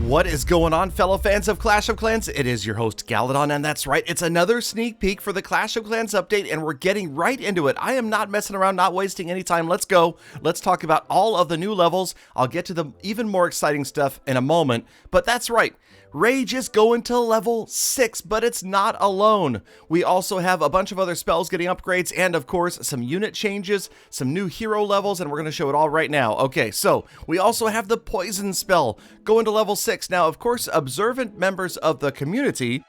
What is going on, fellow fans of Clash of Clans? It is your host, Galadon, and that's right, it's another sneak peek for the Clash of Clans update, and we're getting right into it. I am not messing around, not wasting any time. Let's go. Let's talk about all of the new levels. I'll get to the even more exciting stuff in a moment, but that's right. Rage is going to level 6, but it's not alone. We also have a bunch of other spells getting upgrades, and of course, some unit changes, some new hero levels, and we're going to show it all right now. Okay, so we also have the poison spell going to level 6. Now, of course, observant members of the community,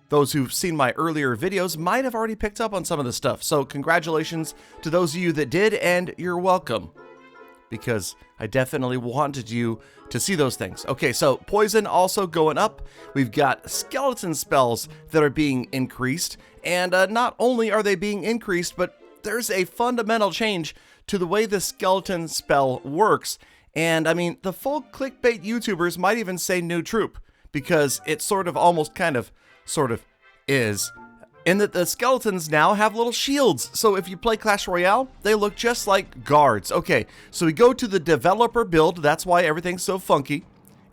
those who've seen my earlier videos, might have already picked up on some of this stuff. So congratulations to those of you that did, and you're welcome, because I definitely wanted you to see those things. Okay, so poison also going up. We've got skeleton spells that are being increased, and not only are they being increased, but there's a fundamental change to the way the skeleton spell works. And I mean, the full clickbait YouTubers might even say new troop, because it sort of is. In that the skeletons now have little shields. So if you play Clash Royale, they look just like guards. Okay, so we go to the developer build. That's why everything's so funky.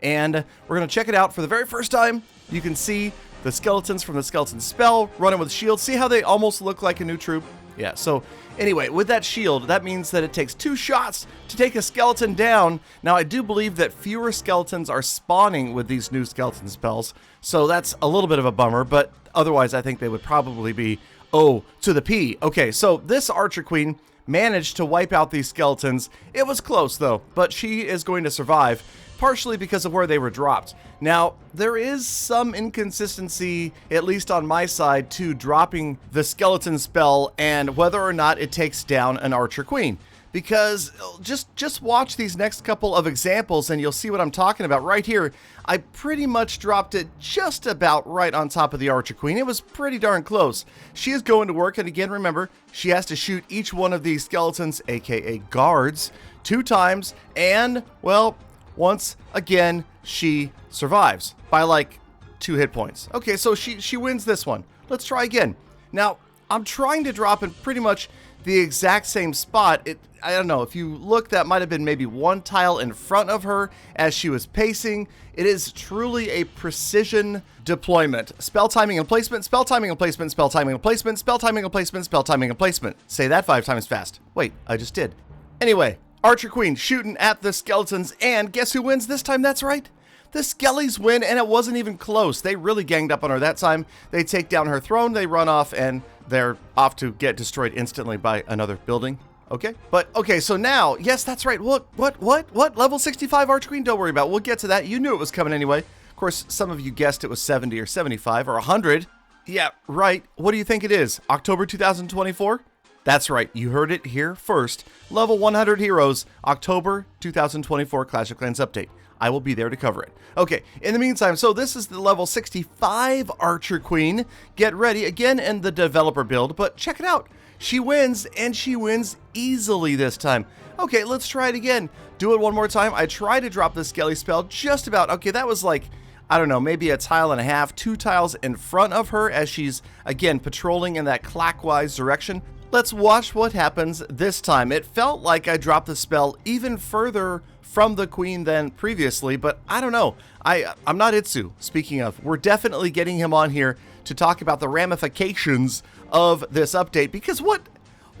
And we're going to check it out for the very first time. You can see the skeletons from the skeleton spell running with shields. See how they almost look like a new troop? Yeah, so anyway, with that shield, that means that it takes 2 shots to take a skeleton down. Now, I do believe that fewer skeletons are spawning with these new skeleton spells, so that's a little bit of a bummer, but otherwise I think they would probably be O to the P. Okay, so this Archer Queen managed to wipe out these skeletons. It was close, though, but she is going to survive, partially because of where they were dropped. Now, there is some inconsistency, at least on my side, to dropping the skeleton spell and whether or not it takes down an Archer Queen. Because just watch these next couple of examples and you'll see what I'm talking about right here. I pretty much dropped it just about right on top of the Archer Queen. It was pretty darn close. She is going to work, and again, remember, she has to shoot each one of these skeletons, aka guards, 2 times, and, well, once again, she survives by like 2 hit points. Okay, so she wins this one. Let's try again. Now, I'm trying to drop in pretty much the exact same spot. I don't know, if you look, that might have been maybe 1 tile in front of her as she was pacing. It is truly a precision deployment. Spell timing and placement, spell timing and placement, spell timing and placement, spell timing and placement, spell timing and placement. Say that 5 times fast. Wait, I just did. Anyway, Archer Queen shooting at the skeletons, and guess who wins this time? That's right. The Skellies win, and it wasn't even close. They really ganged up on her that time. They take down her throne, they run off, and they're off to get destroyed instantly by another building. Okay, but okay, so now, yes, that's right. What? Level 65 Archer Queen? Don't worry about it. We'll get to that. You knew it was coming anyway. Of course, some of you guessed it was 70 or 75 or 100. Yeah, right. What do you think it is? October 2024? That's right, you heard it here first. Level 100 heroes, October 2024 Clash of Clans update. I will be there to cover it. Okay, in the meantime, so this is the level 65 Archer Queen. Get ready, again in the developer build, but check it out. She wins, and she wins easily this time. Okay, let's try it again. Do it one more time. I tried to drop the Skelly spell just about. Okay, that was like, I don't know, maybe a tile and a half, 2 tiles in front of her as she's, again, patrolling in that clockwise direction. Let's watch what happens this time. It felt like I dropped the spell even further from the queen than previously, but I don't know. I'm not Itsu, speaking of. We're definitely getting him on here to talk about the ramifications of this update, because what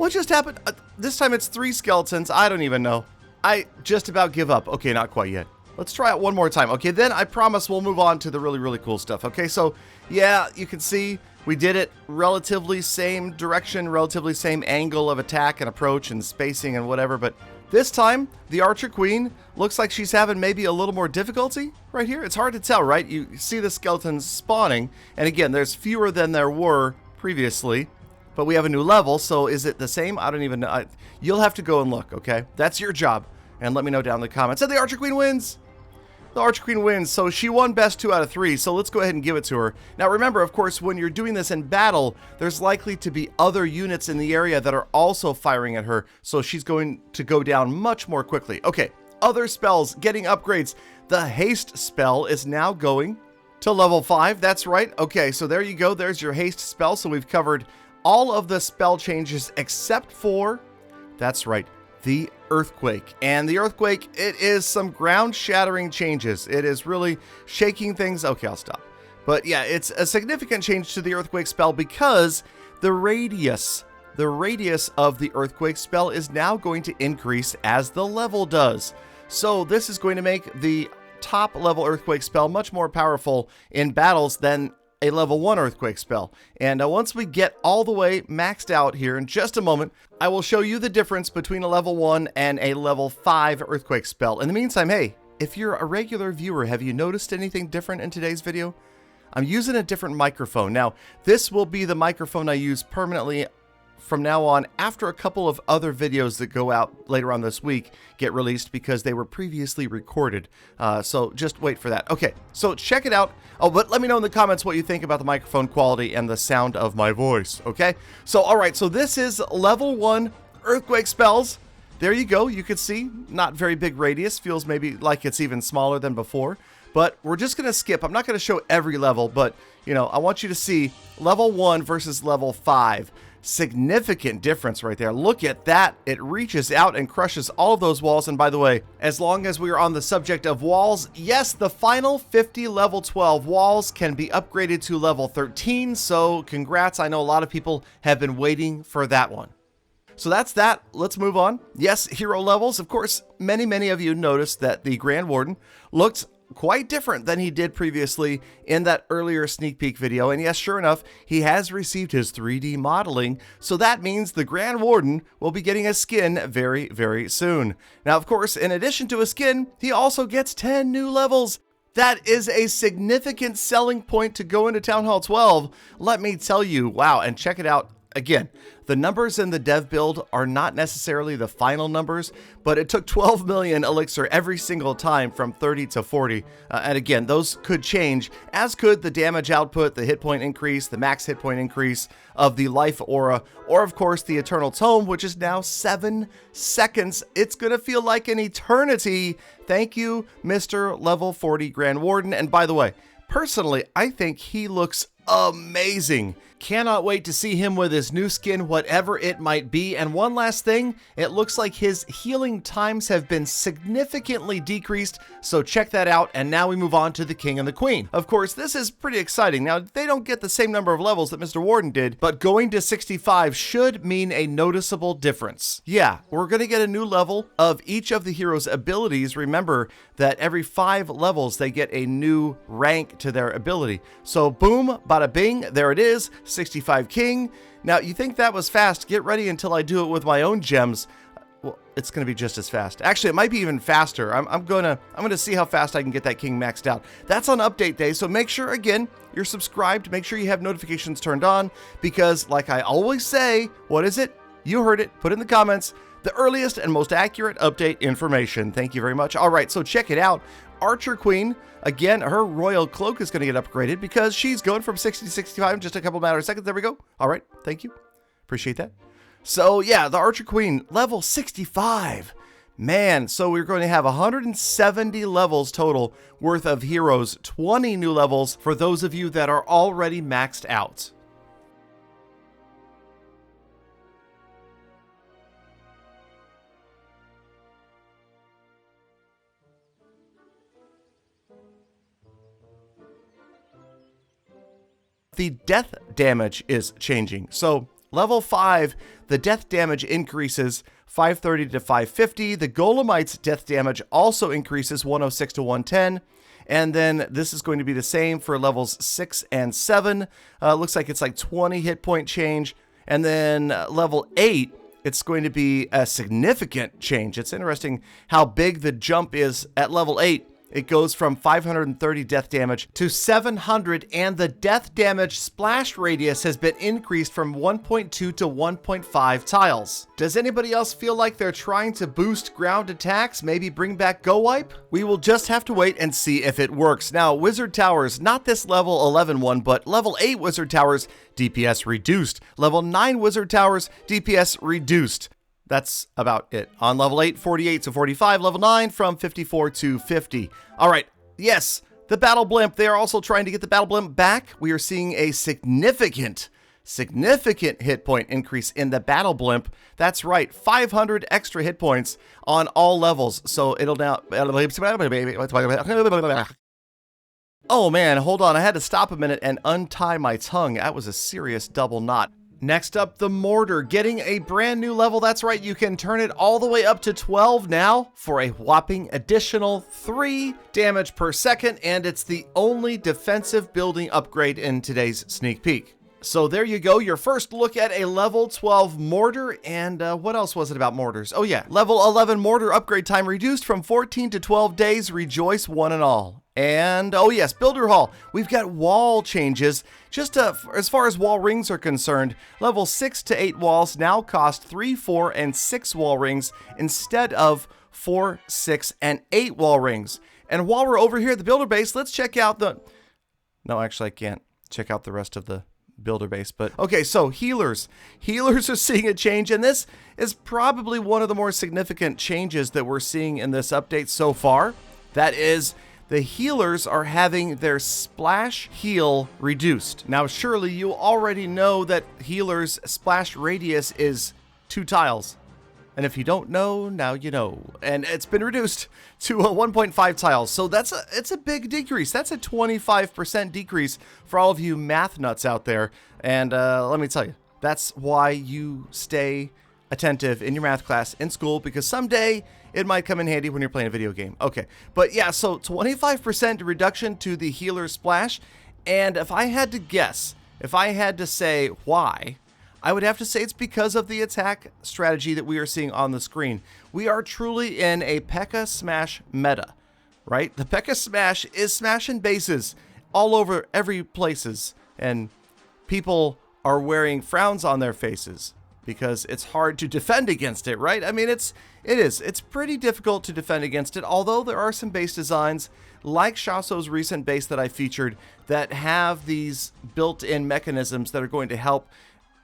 just happened? This time it's 3 skeletons. I don't even know. I just about give up. Okay, not quite yet. Let's try it one more time. Okay, then I promise we'll move on to the really, really cool stuff. Okay, so yeah, you can see we did it relatively same direction, relatively same angle of attack and approach and spacing and whatever, but this time, the Archer Queen looks like she's having maybe a little more difficulty right here. It's hard to tell, right? You see the skeletons spawning, and again, there's fewer than there were previously, but we have a new level, so is it the same? I don't even know. You'll have to go and look, okay? That's your job, and let me know down in the comments. And the Archer Queen wins! The Archer Queen wins, so she won best 2 out of 3, so let's go ahead and give it to her. Now remember, of course, when you're doing this in battle, there's likely to be other units in the area that are also firing at her, so she's going to go down much more quickly. Okay, other spells getting upgrades. The haste spell is now going to level 5, that's right. Okay, so there you go, there's your haste spell, so we've covered all of the spell changes except for, that's right, the earthquake. And the earthquake, it is some ground-shattering changes. It is really shaking things. Okay, I'll stop. But yeah, it's a significant change to the earthquake spell because the radius of the earthquake spell is now going to increase as the level does. So this is going to make the top level earthquake spell much more powerful in battles than a level 1 earthquake spell. And once we get all the way maxed out here in just a moment, I will show you the difference between a level 1 and a level 5 earthquake spell. In the meantime, hey, if you're a regular viewer, have you noticed anything different in today's video? I'm using a different microphone. Now, this will be the microphone I use permanently from now on after a couple of other videos that go out later on this week get released because they were previously recorded. So just wait for that. Okay, so check it out. Oh, but let me know in the comments what you think about the microphone quality and the sound of my voice, okay? So, all right, so this is level 1 earthquake spells. There you go. You can see not very big radius. Feels maybe like it's even smaller than before. But we're just going to skip. I'm not going to show every level, but, you know, I want you to see level 1 versus level 5. Significant difference right there. Look at that. It reaches out and crushes all of those walls. And by the way, as long as we are on the subject of walls, yes, the final 50 level 12 walls can be upgraded to level 13. So congrats. I know a lot of people have been waiting for that one. So that's that. Let's move on. Yes, hero levels. Of course, many of you noticed that the Grand Warden looked quite different than he did previously in that earlier sneak peek video. And yes, sure enough, he has received his 3D modeling. So that means the Grand Warden will be getting a skin very soon. Now, of course, in addition to a skin, he also gets 10 new levels. That is a significant selling point to go into Town Hall 12. Let me tell you, wow, and check it out. Again, the numbers in the dev build are not necessarily the final numbers, but it took 12 million elixir every single time from 30 to 40. And again, those could change, as could the damage output, the hit point increase, the max hit point increase of the life aura, or of course the Eternal Tome, which is now 7 seconds. It's going to feel like an eternity. Thank you, Mr. Level 40 Grand Warden. And by the way, personally, I think he looks amazing. Cannot wait to see him with his new skin, whatever it might be. And one last thing, it looks like his healing times have been significantly decreased, so check that out. And now we move on to the King and the Queen. Of course, this is pretty exciting. Now, they don't get the same number of levels that Mr. Warden did, but going to 65 should mean a noticeable difference. Yeah, we're going to get a new level of each of the heroes' abilities. Remember that every 5 levels, they get a new rank to their ability. So boom, bada bing, there it is. 65 King. Now, you think that was fast? Get ready until I do it with my own gems. Well, it's going to be just as fast. Actually, it might be even faster. I'm gonna see how fast I can get that King maxed out. That's on update day, so make sure, again, you're subscribed. Make sure you have notifications turned on, because like I always say, what is it? You heard it. Put it in the comments. The earliest and most accurate update information. Thank you very much. All right, so check it out. Archer Queen, again, her royal cloak is going to get upgraded because she's going from 60 to 65 in just a couple matter of seconds. There we go. All right, thank you. Appreciate that. So yeah, the Archer Queen, level 65. Man, so we're going to have 170 levels total worth of heroes, 20 new levels for those of you that are already maxed out. The death damage is changing. So level 5, the death damage increases 530 to 550. The Golemite's death damage also increases 106 to 110. And then this is going to be the same for levels 6 and 7. Looks like it's like 20 hit point change. And then level 8, it's going to be a significant change. It's interesting how big the jump is at level 8. It goes from 530 death damage to 700, and the death damage splash radius has been increased from 1.2 to 1.5 tiles. Does anybody else feel like they're trying to boost ground attacks? Maybe bring back Go Wipe? We will just have to wait and see if it works. Now, Wizard Towers, not this level 11 one, but level 8 Wizard Towers, DPS reduced. Level 9 Wizard Towers, DPS reduced. That's about it. On level 8, 48 to 45. Level 9, from 54 to 50. All right. Yes, the Battle Blimp. They are also trying to get the Battle Blimp back. We are seeing a significant significant hit point increase in the battle blimp. That's right, 500 extra hit points on all levels. So it'll now... Oh man, hold on. I had to stop a minute and untie my tongue. That was a serious double knot. Next up, the Mortar, getting a brand new level. That's right, you can turn it all the way up to 12 now for a whopping additional 3 damage per second, and it's the only defensive building upgrade in today's sneak peek. So there you go, your first look at a level 12 Mortar, and what else was it about mortars? Oh yeah, level 11 Mortar upgrade time reduced from 14 to 12 days, rejoice one and all. And, oh yes, Builder Hall. We've got wall changes. Just as far as wall rings are concerned, level 6 to 8 walls now cost 3, 4, and 6 wall rings instead of 4, 6, and 8 wall rings. And while we're over here at the Builder Base, let's check out the... No, actually I can't check out the rest of the Builder Base, but... Okay, so healers. Healers are seeing a change, and this is probably one of the more significant changes that we're seeing in this update so far. That is... the healers are having their splash heal reduced. Now, surely you already know that healers' splash radius is 2 tiles. And if you don't know, now you know. And it's been reduced to 1.5 tiles. So it's a big decrease. That's a 25% decrease for all of you math nuts out there. And let me tell you, that's why you stay attentive in your math class in school, because someday it might come in handy when you're playing a video game. Okay, but yeah, so 25% reduction to the healer splash. And if I had to guess, if I had to say why, I would have to say it's because of the attack strategy that we are seeing on the screen. We are truly in a P.E.K.K.A. Smash meta, right? The P.E.K.K.A. Smash is smashing bases all over every places, and people are wearing frowns on their faces because it's hard to defend against it, right? I mean, it's pretty difficult to defend against it, although there are some base designs like Shaso's recent base that I featured that have these built-in mechanisms that are going to help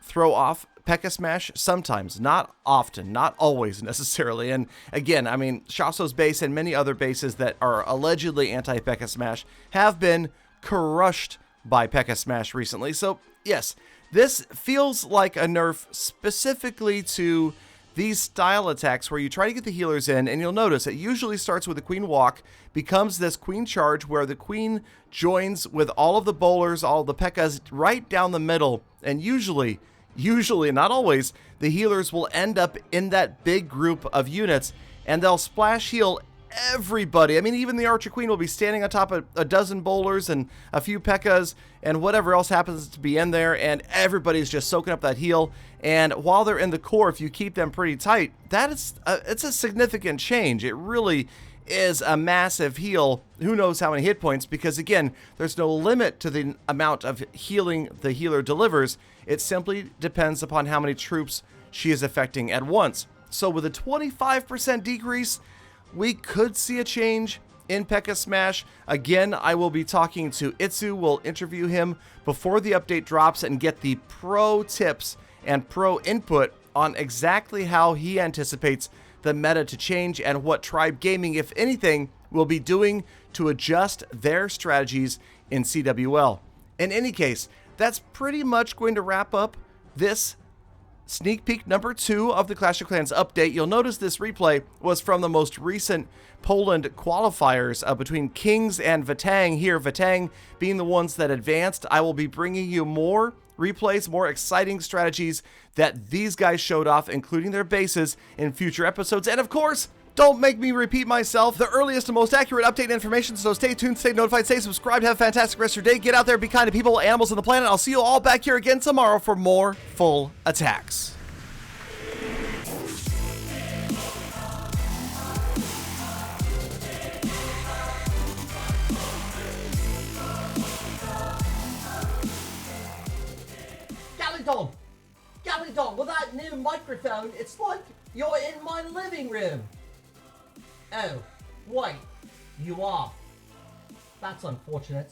throw off P.E.K.K.A. Smash sometimes, not often, not always necessarily. And again, I mean, Shaso's base and many other bases that are allegedly anti-P.E.K.K.A. Smash have been crushed by P.E.K.K.A. Smash recently. So yes, this feels like a nerf specifically to these style attacks where you try to get the healers in, and you'll notice it usually starts with a queen walk, becomes this queen charge where the queen joins with all of the bowlers, all of the P.E.K.K.A.s right down the middle, and usually, not always, the healers will end up in that big group of units, and they'll splash heal everybody. I mean, even the Archer Queen will be standing on top of a dozen bowlers and a few P.E.K.K.A.s and whatever else happens to be in there, and everybody's just soaking up that heal. And while they're in the core, if you keep them pretty tight, it's a significant change. It really is a massive heal. Who knows how many hit points, because again, there's no limit to the amount of healing the healer delivers. It simply depends upon how many troops she is affecting at once. So with a 25% decrease, we could see a change in P.E.K.K.A. Smash. Again, I will be talking to Itsu. We'll interview him before the update drops and get the pro tips and pro input on exactly how he anticipates the meta to change and what Tribe Gaming, if anything, will be doing to adjust their strategies in CWL. In any case, that's pretty much going to wrap up this sneak peek number 2 of the Clash of Clans update. You'll notice this replay was from the most recent Poland qualifiers between Kings and Vatang here. Vatang being the ones that advanced. I will be bringing you more replays, more exciting strategies that these guys showed off, including their bases, in future episodes. And of course, don't make me repeat myself, the earliest and most accurate update information, so stay tuned, stay notified, stay subscribed, have a fantastic rest of your day, get out there, be kind to people, animals, and the planet. I'll see you all back here again tomorrow for more full attacks. Galadon, with that new microphone, it's like you're in my living room. Oh, wait, you are. That's unfortunate.